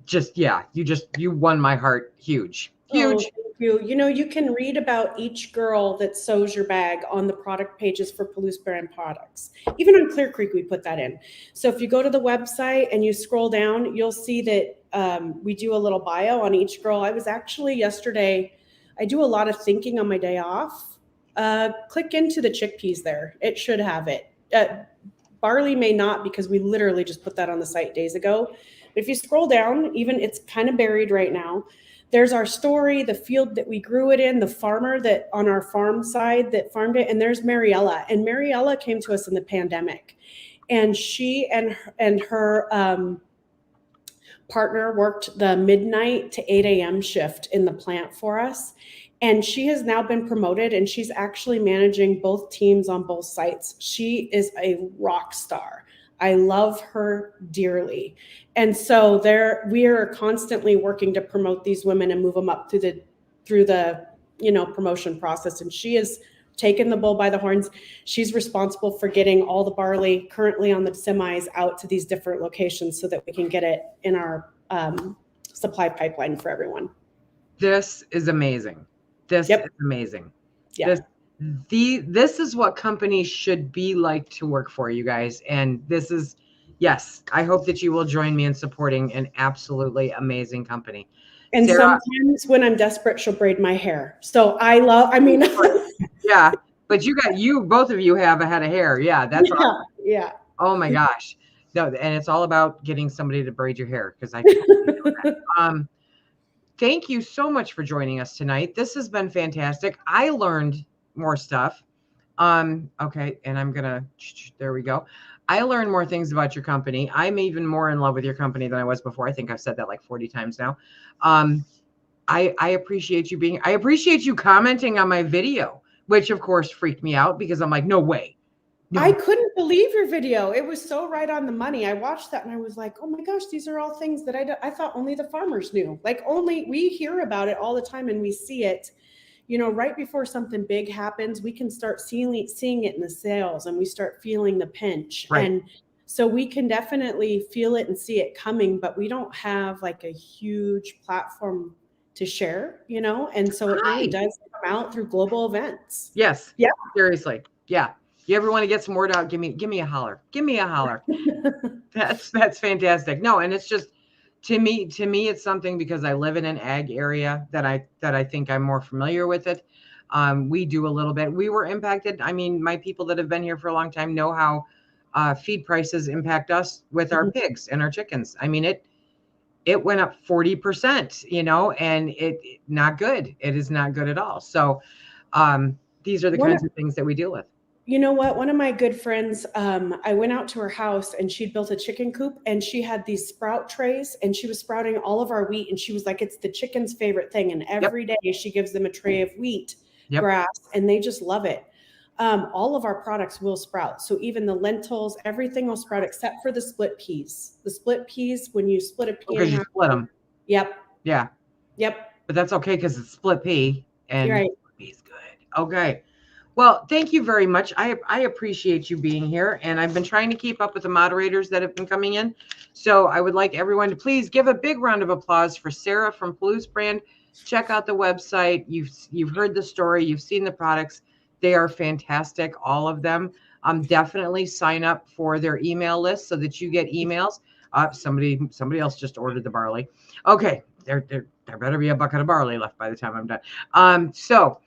You won my heart. Huge.
Oh, thank you. You can read about each girl that sews your bag on the product pages for Palouse Brand products. Even on Clear Creek, we put that in. So if you go to the website and you scroll down, you'll see that we do a little bio on each girl. I was actually yesterday, I do a lot of thinking on my day off. Click into the chickpeas there. It should have it. Barley may not, because we literally just put that on the site days ago. But if you scroll down, even it's kind of buried right now. there's our story, the field that we grew it in, the farmer that on our farm side that farmed it, and there's Mariella. And Mariella came to us in the pandemic, and she and her partner worked the midnight to 8 a.m. shift in the plant for us. And she has now been promoted, and she's actually managing both teams on both sites. She is a rock star. I love her dearly. And so we are constantly working to promote these women and move them up through the promotion process. And she has taken the bull by the horns. She's responsible for getting all the barley currently on the semis out to these different locations so that we can get it in our supply pipeline for everyone.
This is amazing. This is amazing.
Yeah.
This is what companies should be like to work for, you guys. And this is, yes, I hope that you will join me in supporting an absolutely amazing company.
And Sarah, sometimes when I'm desperate, she'll braid my hair. So yeah,
but both of you have a head of hair. Yeah, that's awesome.
Yeah.
Oh my gosh. No, and it's all about getting somebody to braid your hair, because I totally know that. Thank you so much for joining us tonight. This has been fantastic. I learned more stuff. Okay, and there we go. I learned more things about your company. I'm even more in love with your company than I was before. I think I've said that like 40 times now. I appreciate you I appreciate you commenting on my video, which of course freaked me out because I'm like, no way. No.
I couldn't believe your video. It was so right on the money. I watched that and I was like, oh my gosh, these are all things that I thought only the farmers knew. Like we hear about it all the time and we see it, right before something big happens, we can start seeing it in the sales and we start feeling the pinch.
Right.
And so we can definitely feel it and see it coming, but we don't have like a huge platform to share, and so it really does come out through global events.
Yes.
Yeah.
Seriously. Yeah. You ever want to get some word out? Give me a holler. Give me a holler. That's fantastic. No, and it's just to me, it's something because I live in an ag area that I think I'm more familiar with it. We do a little bit. We were impacted. I mean, my people that have been here for a long time know how feed prices impact us with our pigs and our chickens. I mean, it went up 40%, and it not good. It is not good at all. So these are the kinds of things that we deal with.
You know what? One of my good friends, I went out to her house and she'd built a chicken coop and she had these sprout trays and she was sprouting all of our wheat. And she was like, it's the chicken's favorite thing. And every day she gives them a tray of wheat grass and they just love it. All of our products will sprout. So even the lentils, everything will sprout except for the split peas. The split peas, when you split a pea
because you split them.
Yep.
Yeah.
Yep.
But that's okay because it's split pea and
right.
Split pea is good. Okay. Well, thank you very much. I appreciate you being here, and I've been trying to keep up with the moderators that have been coming in. So I would like everyone to please give a big round of applause for Sara from Palouse Brand. Check out the website. You've heard the story. You've seen the products. They are fantastic, all of them. Definitely sign up for their email list so that you get emails. Somebody else just ordered the barley. Okay, there better be a bucket of barley left by the time I'm done. So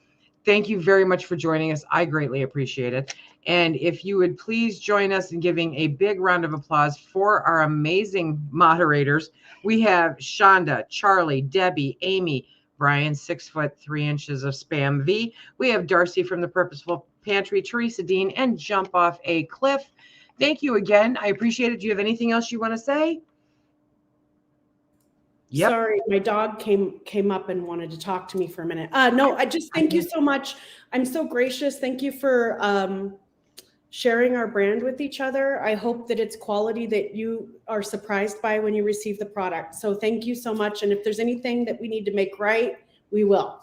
thank you very much for joining us. I greatly appreciate it. And if you would please join us in giving a big round of applause for our amazing moderators. We have Shonda, Charlie, Debbie, Amy, Brian, 6'3" of Spam V. We have Darcy from the Purposeful Pantry, Teresa Dean, and Jump Off a Cliff. Thank you again. I appreciate it. Do you have anything else you want to say? Yep.
Sorry, my dog came up and wanted to talk to me for a minute. No, I just thank you so much. I'm so gracious. Thank you for sharing our brand with each other. I hope that it's quality that you are surprised by when you receive the product. So thank you so much. And if there's anything that we need to make right, we will.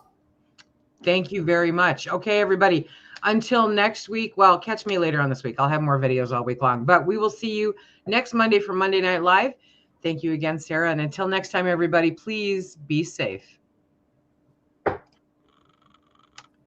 Thank you very much. Okay, everybody. Until next week, well, catch me later on this week. I'll have more videos all week long, but we will see you next Monday for Monday Night Live. Thank you again, Sara. And until next time, everybody, please be safe.